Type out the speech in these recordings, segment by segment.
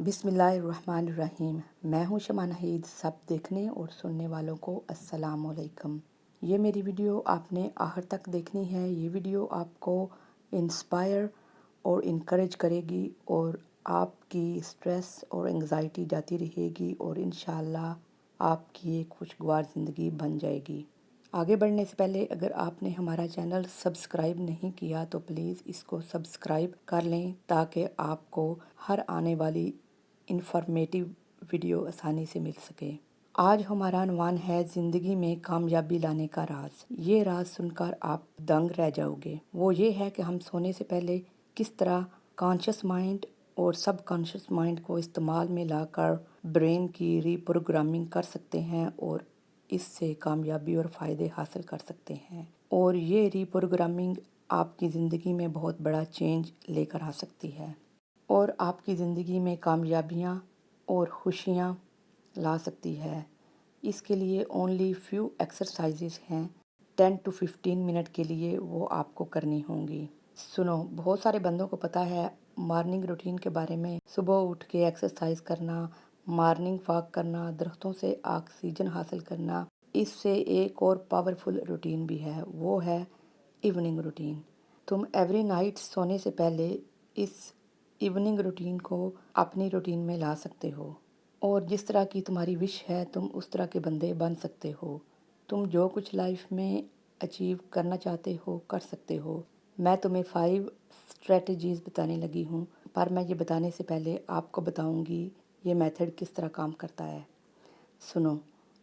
بسم اللہ الرحمن الرحیم۔ میں ہوں شمع نحید۔ سب دیکھنے اور سننے والوں کو السلام علیکم۔ یہ میری ویڈیو آپ نے آخر تک دیکھنی ہے۔ یہ ویڈیو آپ کو انسپائر اور انکریج کرے گی اور آپ کی سٹریس اور انگزائٹی جاتی رہے گی اور انشاءاللہ آپ کی ایک خوشگوار زندگی بن جائے گی۔ آگے بڑھنے سے پہلے اگر آپ نے ہمارا چینل سبسکرائب نہیں کیا تو پلیز اس کو سبسکرائب کر لیں تاکہ آپ کو ہر آنے والی انفارمیٹیو ویڈیو آسانی سے مل سکے۔ آج ہمارا عنوان ہے زندگی میں کامیابی لانے کا راز۔ یہ راز سن کر آپ دنگ رہ جاؤ گے۔ وہ یہ ہے کہ ہم سونے سے پہلے کس طرح کانشس مائنڈ اور سب کانشس مائنڈ کو استعمال میں لا کر برین کی ری پروگرامنگ کر سکتے ہیں اور اس سے کامیابی اور فائدے حاصل کر سکتے ہیں، اور یہ ری پروگرامنگ آپ کی زندگی میں بہت بڑا چینج لے کر آ سکتی ہے اور آپ کی زندگی میں کامیابیاں اور خوشیاں لا سکتی ہے۔ اس کے لیے اونلی فیو ایکسرسائزز ہیں، 10 to 15 منٹ کے لیے وہ آپ کو کرنی ہوں گی۔ سنو، بہت سارے بندوں کو پتہ ہے مارننگ روٹین کے بارے میں، صبح اٹھ کے ایکسرسائز کرنا، مارننگ واک کرنا، درختوں سے آکسیجن حاصل کرنا۔ اس سے ایک اور پاورفل روٹین بھی ہے، وہ ہے ایوننگ روٹین۔ تم ایوری نائٹ سونے سے پہلے اس ایوننگ روٹین کو اپنی روٹین میں لا سکتے ہو، اور جس طرح کی تمہاری وش ہے تم اس طرح کے بندے بن سکتے ہو۔ تم جو کچھ لائف میں اچیو کرنا چاہتے ہو کر سکتے ہو۔ میں تمہیں 5 اسٹریٹجیز بتانے لگی ہوں، پر میں یہ بتانے سے پہلے آپ کو بتاؤں گی یہ میتھڈ کس طرح کام کرتا ہے۔ سنو،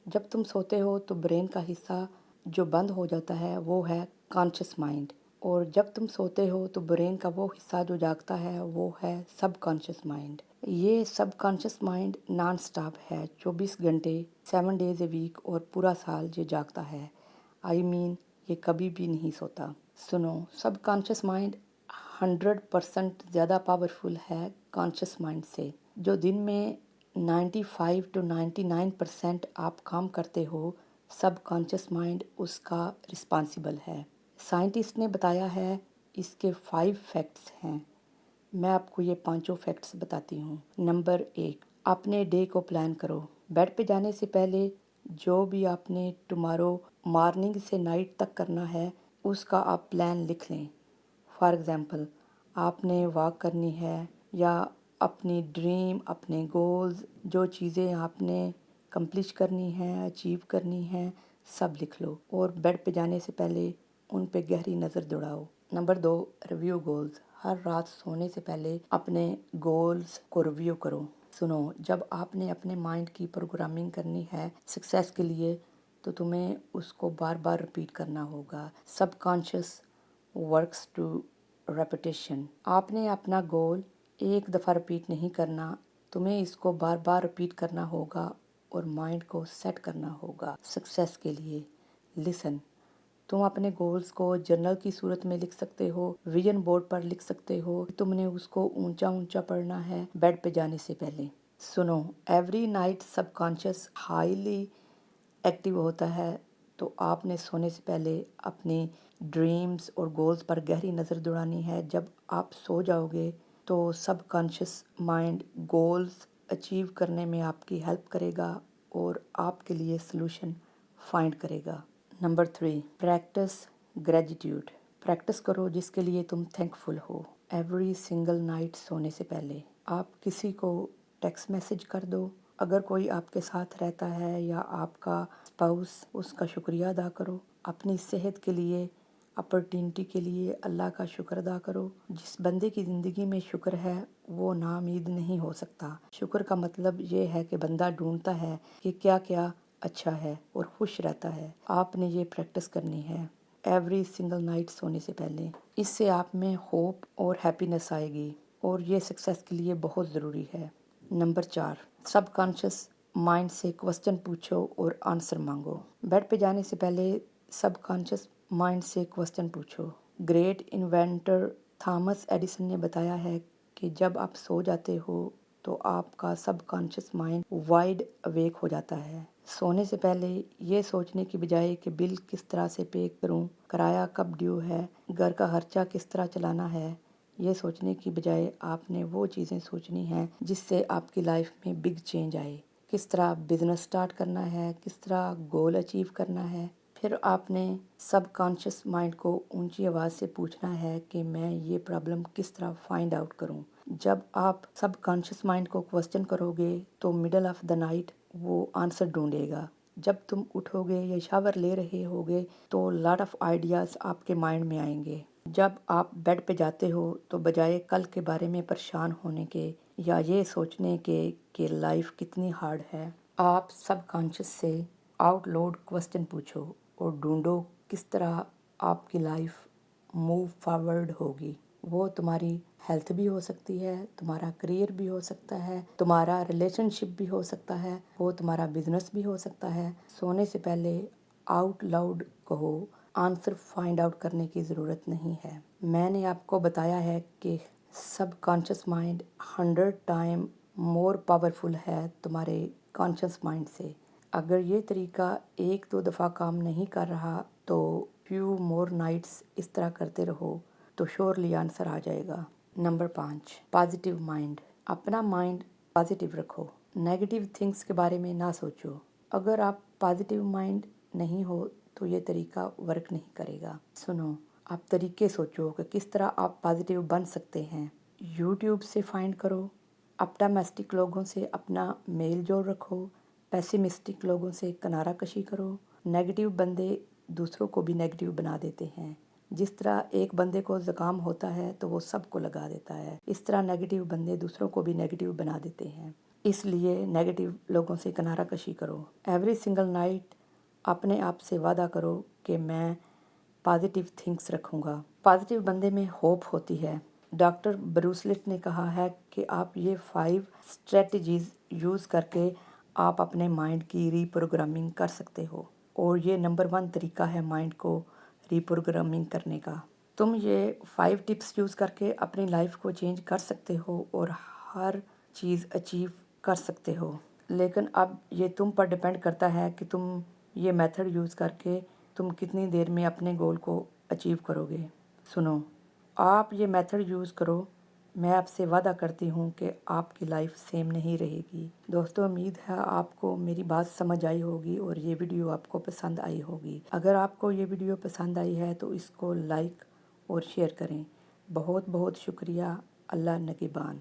جب تم سوتے ہو تو برین کا حصہ جو بند ہو جاتا ہے وہ ہے کانشس مائنڈ، اور جب تم سوتے ہو تو برین کا وہ حصہ جو جاگتا ہے وہ ہے سب کانشس مائنڈ۔ یہ سب کانشس مائنڈ نان سٹاپ ہے، 24 گھنٹے 7 days a week اور پورا سال یہ جاگتا ہے۔ یہ کبھی بھی نہیں سوتا۔ سنو، سب کانشس مائنڈ 100% زیادہ پاورفل ہے کانشس مائنڈ سے۔ جو دن میں 95 to 99% آپ کام کرتے ہو، سب کانشس مائنڈ اس کا رسپانسیبل ہے۔ سائنٹسٹ نے بتایا ہے، اس کے 5 فیکٹس ہیں۔ میں آپ کو یہ 5 فیکٹس بتاتی ہوں۔ نمبر 1، اپنے ڈے کو پلان کرو۔ بیڈ پہ جانے سے پہلے جو بھی آپ نے ٹمارو مارننگ سے نائٹ تک کرنا ہے اس کا آپ پلان لکھ لیں۔ فار ایگزامپل، آپ نے واک کرنی ہے یا اپنی ڈریم، اپنے گولز، جو چیزیں آپ نے کمپلیٹ کرنی ہیں، اچیو کرنی ہیں، سب لکھ لو اور بیڈ پہ جانے سے پہلے ان پہ گہری نظر دوڑاؤ۔ Number 2، review goals. ہر رات سونے سے پہلے اپنے گولز کو ریویو کرو۔ سنو، جب آپ نے اپنے مائنڈ کی پروگرامنگ کرنی ہے سکسیس کے لیے تو تمہیں اس کو بار بار رپیٹ کرنا ہوگا۔ سب کانشس ورکس ٹو ریپیٹیشن۔ آپ نے اپنا گول ایک دفعہ رپیٹ نہیں کرنا، تمہیں اس کو بار بار رپیٹ کرنا ہوگا اور مائنڈ کو سیٹ کرنا ہوگا سکسیس کے لیے۔ لسن، تم اپنے گولز کو جرنل کی صورت میں لکھ سکتے ہو، ویژن بورڈ پر لکھ سکتے ہو، تم نے اس کو اونچا اونچا پڑھنا ہے بیڈ پہ جانے سے پہلے۔ سنو، ایوری نائٹ سب کانشس ہائیلی ایکٹیو ہوتا ہے، تو آپ نے سونے سے پہلے اپنی ڈریمز اور گولز پر گہری نظر دوڑانی ہے۔ جب آپ سو جاؤ گے تو سب کانشس مائنڈ گولز اچیو کرنے میں آپ کی ہیلپ کرے گا اور آپ کے لیے سلوشن فائنڈ کرے گا۔ Number 3، practice gratitude. پریکٹس کرو جس کے لیے تم تھینک فل ہو۔ ایوری سنگل نائٹ سونے سے پہلے آپ کسی کو ٹیکسٹ میسج کر دو، اگر کوئی آپ کے ساتھ رہتا ہے یا آپ کا اسپاؤس، اس کا شکریہ ادا کرو۔ اپنی صحت کے لیے، اپرچونٹی کے لیے اللہ کا شکر ادا کرو۔ جس بندے کی زندگی میں شکر ہے وہ ناامید نہیں ہو سکتا۔ شکر کا مطلب یہ ہے کہ بندہ ڈھونڈتا ہے کہ کیا کیا اچھا ہے اور خوش رہتا ہے۔ آپ نے یہ پریکٹس کرنی ہے ایوری سنگل نائٹ سونے سے پہلے۔ اس سے آپ میں ہوپ اور ہیپینس آئے گی اور یہ سکسیس کے لیے بہت ضروری ہے۔ نمبر 4، سب کانشس مائنڈ سے کوسچن پوچھو اور آنسر مانگو۔ بیڈ پہ جانے سے پہلے سب کانشس مائنڈ سے کوسچن پوچھو۔ گریٹ انوینٹر تھامس ایڈیسن نے بتایا ہے کہ جب آپ سو جاتے ہو تو آپ کا سب کانشس مائنڈ وائڈ اویک ہو جاتا ہے۔ سونے سے پہلے یہ سوچنے کی بجائے کہ بل کس طرح سے پے کروں، کرایہ کب ڈیو ہے، گھر کا خرچہ کس طرح چلانا ہے، یہ سوچنے کی بجائے آپ نے وہ چیزیں سوچنی ہیں جس سے آپ کی لائف میں بگ چینج آئے۔ کس طرح بزنس سٹارٹ کرنا ہے، کس طرح گول اچیو کرنا ہے۔ پھر آپ نے سب کانشیس مائنڈ کو اونچی آواز سے پوچھنا ہے کہ میں یہ پرابلم کس طرح فائنڈ آؤٹ کروں۔ جب آپ سب کانشیس مائنڈ کو کوسچن کرو گے تو مڈل آف دا نائٹ وہ آنسر ڈھونڈے گا۔ جب تم اٹھو گے یا شاور لے رہے ہوگے تو لاٹ آف آئیڈیاز آپ کے مائنڈ میں آئیں گے۔ جب آپ بیڈ پہ جاتے ہو تو بجائے کل کے بارے میں پریشان ہونے کے یا یہ سوچنے کے کہ لائف کتنی ہارڈ ہے، آپ سب کانشیس سے آؤٹ لوڈ کوسچن پوچھو اور ڈھونڈو کس طرح آپ کی لائف موو فارورڈ ہوگی۔ وہ تمہاری ہیلتھ بھی ہو سکتی ہے، تمہارا کریئر بھی ہو سکتا ہے، تمہارا ریلیشن شپ بھی ہو سکتا ہے، وہ تمہارا بزنس بھی ہو سکتا ہے۔ سونے سے پہلے آؤٹ لاؤڈ کہو، آنسر فائنڈ آؤٹ کرنے کی ضرورت نہیں ہے۔ میں نے آپ کو بتایا ہے کہ subconscious mind 100 time more powerful ہے تمہارے کانشیس مائنڈ سے۔ اگر یہ طریقہ 1-2 دفعہ کام نہیں کر رہا تو فیو مور نائٹس اس طرح کرتے رہو تو شورلی آنسر آ جائے گا۔ Number 5، positive mind. اپنا مائنڈ پازیٹیو رکھو، نیگیٹیو تھنگس کے بارے میں نہ سوچو۔ اگر آپ پازیٹیو مائنڈ نہیں ہو تو یہ طریقہ ورک نہیں کرے گا۔ سنو، آپ طریقے سوچو کہ کس طرح آپ پازیٹیو بن سکتے ہیں۔ یوٹیوب سے فائنڈ کرو، اپٹامسٹک لوگوں سے اپنا میل جول رکھو، پیسیمسٹک لوگوں سے کنارہ کشی کرو۔ نیگیٹیو بندے دوسروں کو بھی نیگیٹیو بنا دیتے ہیں۔ جس طرح ایک بندے کو زکام ہوتا ہے تو وہ سب کو لگا دیتا ہے، اس طرح نیگیٹیو بندے دوسروں کو بھی نیگیٹیو بنا دیتے ہیں۔ اس لیے نیگیٹیو لوگوں سے کنارہ کشی کرو۔ ایوری سنگل نائٹ اپنے آپ سے وعدہ کرو کہ میں پازیٹیو تھنکس رکھوں گا۔ پازیٹیو بندے میں ہوپ ہوتی ہے۔ ڈاکٹر بروسلٹ نے کہا ہے کہ آپ یہ 5 اسٹریٹجیز یوز کر کے آپ اپنے مائنڈ کی ری پروگرامنگ کر سکتے ہو، اور یہ نمبر 1 طریقہ ہے مائنڈ کو ری پروگرامنگ کرنے کا۔ تم یہ 5 ٹپس یوز کر کے اپنی لائف کو چینج کر سکتے ہو اور ہر چیز اچیو کر سکتے ہو، لیکن اب یہ تم پر ڈیپینڈ کرتا ہے کہ تم یہ میتھڈ یوز کر کے تم کتنی دیر میں اپنے گول کو اچیو کرو گے۔ سنو، آپ یہ میتھڈ یوز کرو، میں آپ سے وعدہ کرتی ہوں کہ آپ کی لائف سیم نہیں رہے گی۔ دوستو، امید ہے آپ کو میری بات سمجھ آئی ہوگی اور یہ ویڈیو آپ کو پسند آئی ہوگی۔ اگر آپ کو یہ ویڈیو پسند آئی ہے تو اس کو لائک اور شیئر کریں۔ بہت بہت شکریہ۔ اللہ نگہبان۔